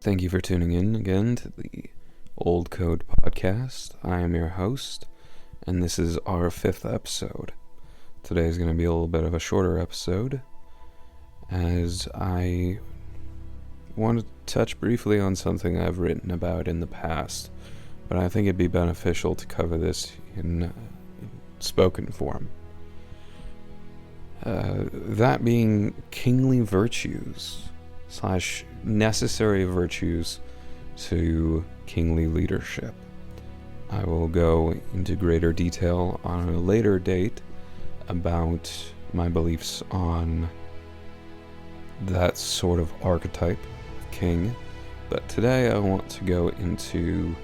Thank you for tuning in again to the Old Code Podcast. I am your host, and this is our 5th episode. Today is going to be a little bit of a shorter episode, as I want to touch briefly on something I've written about in the past, but I think it'd be beneficial to cover this in spoken form. That being kingly virtues / necessary virtues to kingly leadership. I will go into greater detail on a later date about my beliefs on that sort of archetype of king, but today I want to go into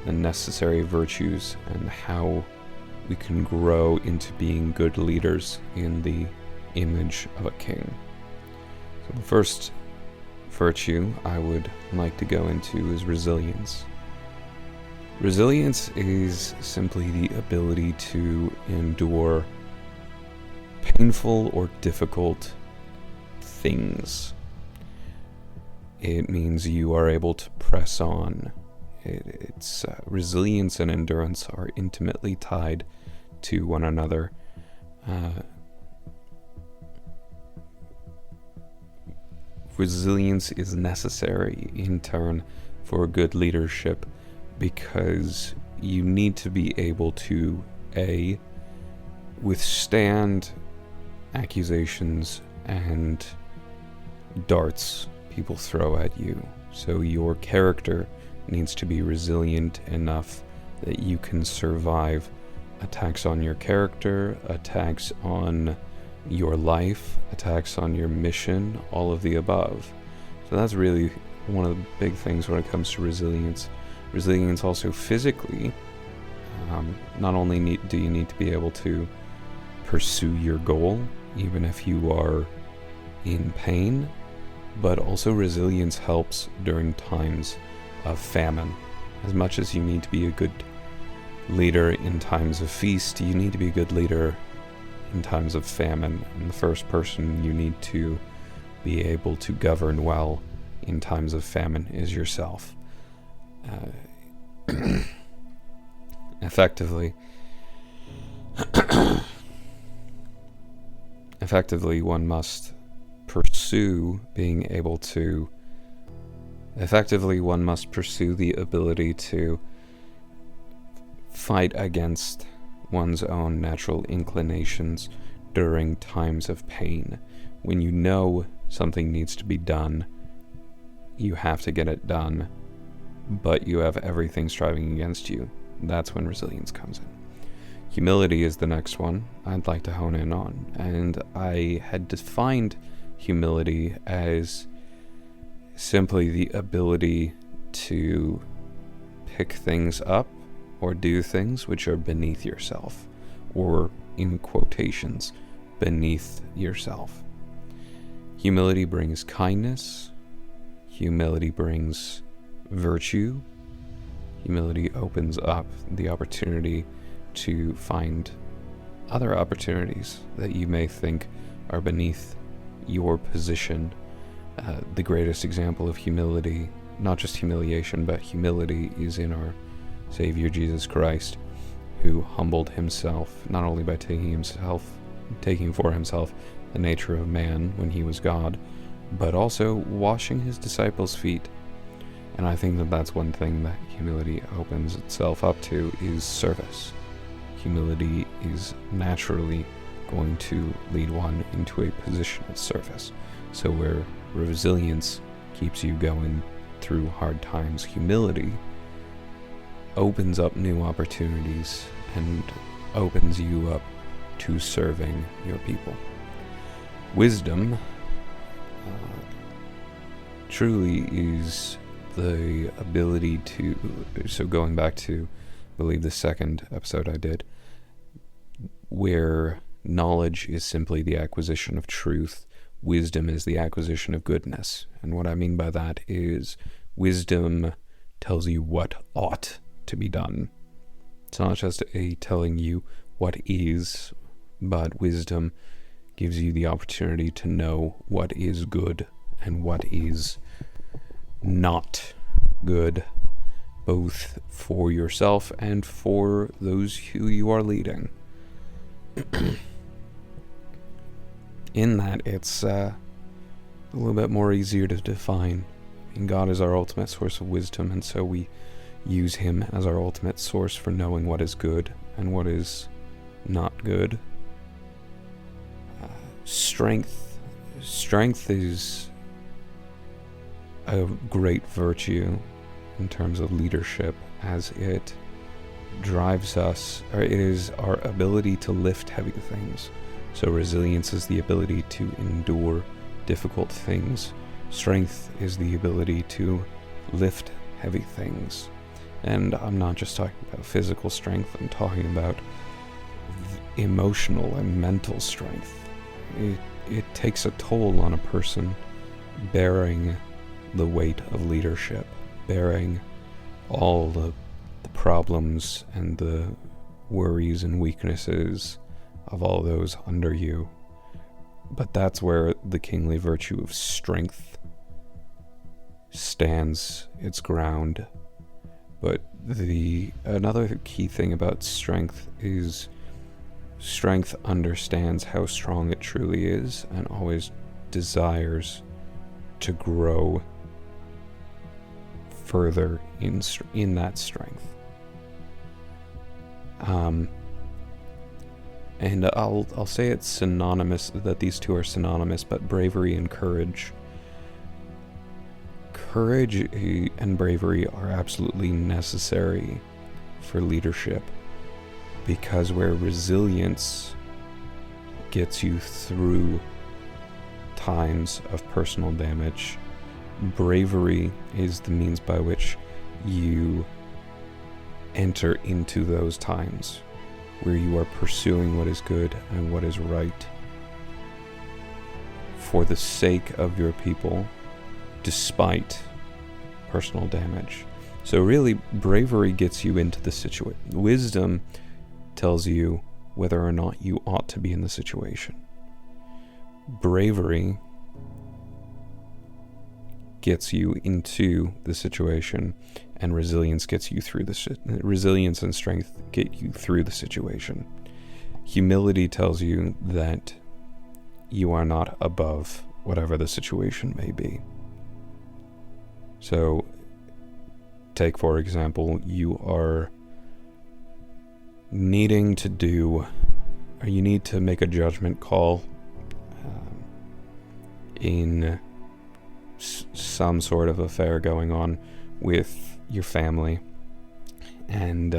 the necessary virtues and how we can grow into being good leaders in the image of a king. So the first virtue I would like to go into is resilience. Resilience is simply the ability to endure painful or difficult things. It means you are able to press on. It's resilience and endurance are intimately tied to one another. Resilience is necessary in turn for good leadership because you need to be able to withstand accusations and darts people throw at you. So your character needs to be resilient enough that you can survive attacks on your character, attacks on your life, attacks on your mission, all of the above. So that's really one of the big things when it comes to resilience. Resilience also physically, not only do you need to be able to pursue your goal, even if you are in pain, but also resilience helps during times of famine. As much as you need to be a good leader in times of feast, you need to be a good leader in times of famine, and the first person you need to be able to govern well in times of famine is yourself. Effectively, one must pursue the ability to fight against one's own natural inclinations during times of pain. When you know something needs to be done, you have to get it done, but you have everything striving against you. That's when resilience comes in. Humility is the next one I'd like to hone in on, and I had defined humility as simply the ability to pick things up or do things which are beneath yourself, or in quotations, beneath yourself. Humility brings kindness. Humility brings virtue. Humility opens up the opportunity to find other opportunities that you may think are beneath your position. The greatest example of humility, not just humiliation, but humility, is in our Savior Jesus Christ, who humbled himself not only by taking for himself the nature of man when he was God, but also washing his disciples' feet. And I think that that's one thing that humility opens itself up to, is service. Humility is naturally going to lead one into a position of service. So where resilience keeps you going through hard times, humility opens up new opportunities and opens you up to serving your people. Wisdom truly is the ability to, so going back to, I believe, the second episode I did, where knowledge is simply the acquisition of truth, wisdom is the acquisition of goodness. And what I mean by that is wisdom tells you what ought to be done. It's not just telling you what is, but wisdom gives you the opportunity to know what is good and what is not good, both for yourself and for those who you are leading. In that, it's a little bit more easier to define. God is our ultimate source of wisdom, and so we use him as our ultimate source for knowing what is good and what is not good. Strength is a great virtue in terms of leadership, as it drives us, or it is our ability to lift heavy things. So resilience is the ability to endure difficult things. Strength is the ability to lift heavy things. And I'm not just talking about physical strength, I'm talking about emotional and mental strength. It takes a toll on a person bearing the weight of leadership, bearing all the problems and the worries and weaknesses of all those under you. But that's where the kingly virtue of strength stands its ground. But another key thing about strength is strength understands how strong it truly is and always desires to grow further in that strength. And I'll say it's synonymous, that these two are synonymous, but bravery and courage. Courage and bravery are absolutely necessary for leadership, because where resilience gets you through times of personal damage, bravery is the means by which you enter into those times where you are pursuing what is good and what is right for the sake of your people, despite personal damage. So really, bravery gets you into the situation. Wisdom tells you whether or not you ought to be in the situation. Bravery gets you into the situation, and resilience gets you through resilience and strength get you through the situation. Humility tells you that you are not above whatever the situation may be. So, take for example, you are needing to do, or you need to make a judgment call in some sort of affair going on with your family, and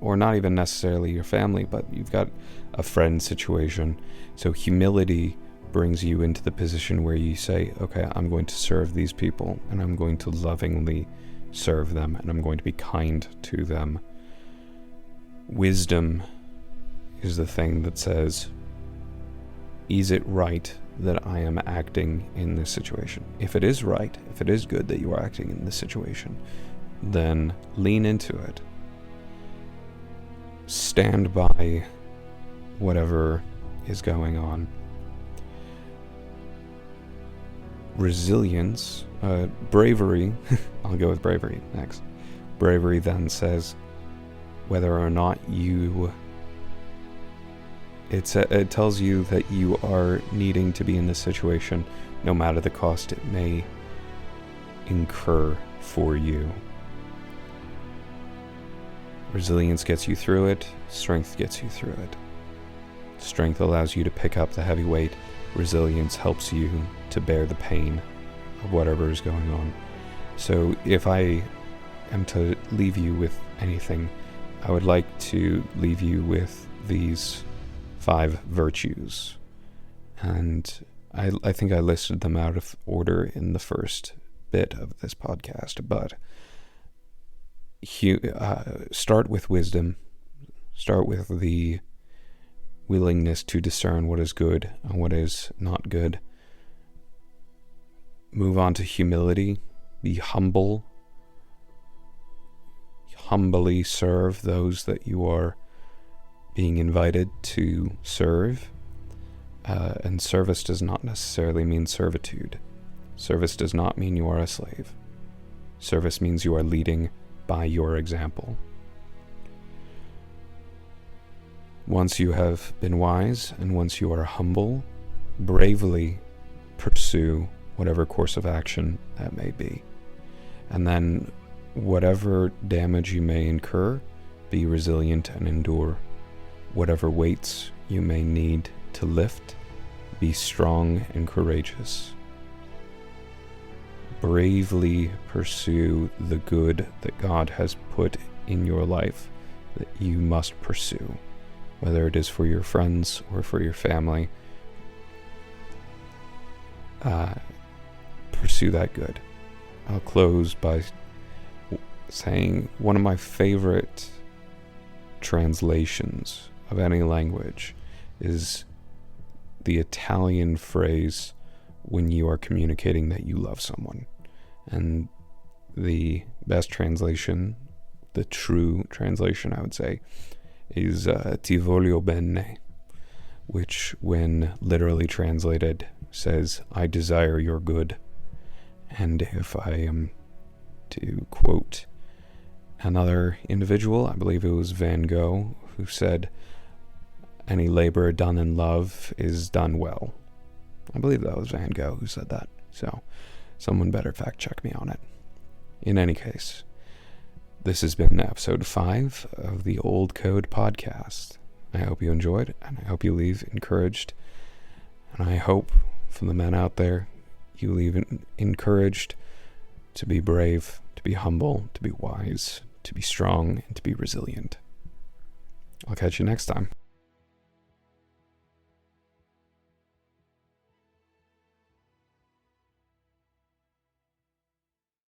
or not even necessarily your family, but you've got a friend situation. So humility brings you into the position where you say, okay, I'm going to serve these people, and I'm going to lovingly serve them, and I'm going to be kind to them. Wisdom is the thing that says, is it right that I am acting in this situation? If it is right, if it is good that you are acting in this situation, then lean into it. Stand by whatever is going on. Resilience, bravery, I'll go with bravery next. Bravery then says whether or not it tells you that you are needing to be in this situation no matter the cost it may incur for you. Resilience gets you through it, strength gets you through it. Strength allows you to pick up the heavy weight, resilience helps you to bear the pain of whatever is going on. So if I am to leave you with anything, I would like to leave you with these 5 virtues, and I think I listed them out of order in the first bit of this podcast, but start with wisdom, start with the willingness to discern what is good and what is not good. Move on to humility, be humble, humbly serve those that you are being invited to serve, and service does not necessarily mean servitude. Service does not mean you are a slave. Service means you are leading by your example. Once you have been wise and once you are humble, bravely pursue whatever course of action that may be. And then whatever damage you may incur, be resilient and endure. Whatever weights you may need to lift, be strong and courageous. Bravely pursue the good that God has put in your life that you must pursue, whether it is for your friends or for your family. Pursue that good. I'll close by saying one of my favorite translations of any language is the Italian phrase when you are communicating that you love someone. And the best translation, the true translation I would say, is ti voglio bene, which when literally translated says, I desire your good. And if I am to quote another individual, I believe it was Van Gogh, who said, any labor done in love is done well. I believe that was Van Gogh who said that, so someone better fact check me on it. In any case, this has been episode 5 of the Old Code podcast. I hope you enjoyed, and I hope you leave encouraged, and I hope from the men out there, you leave encouraged to be brave, to be humble, to be wise, to be strong, and to be resilient. I'll catch you next time.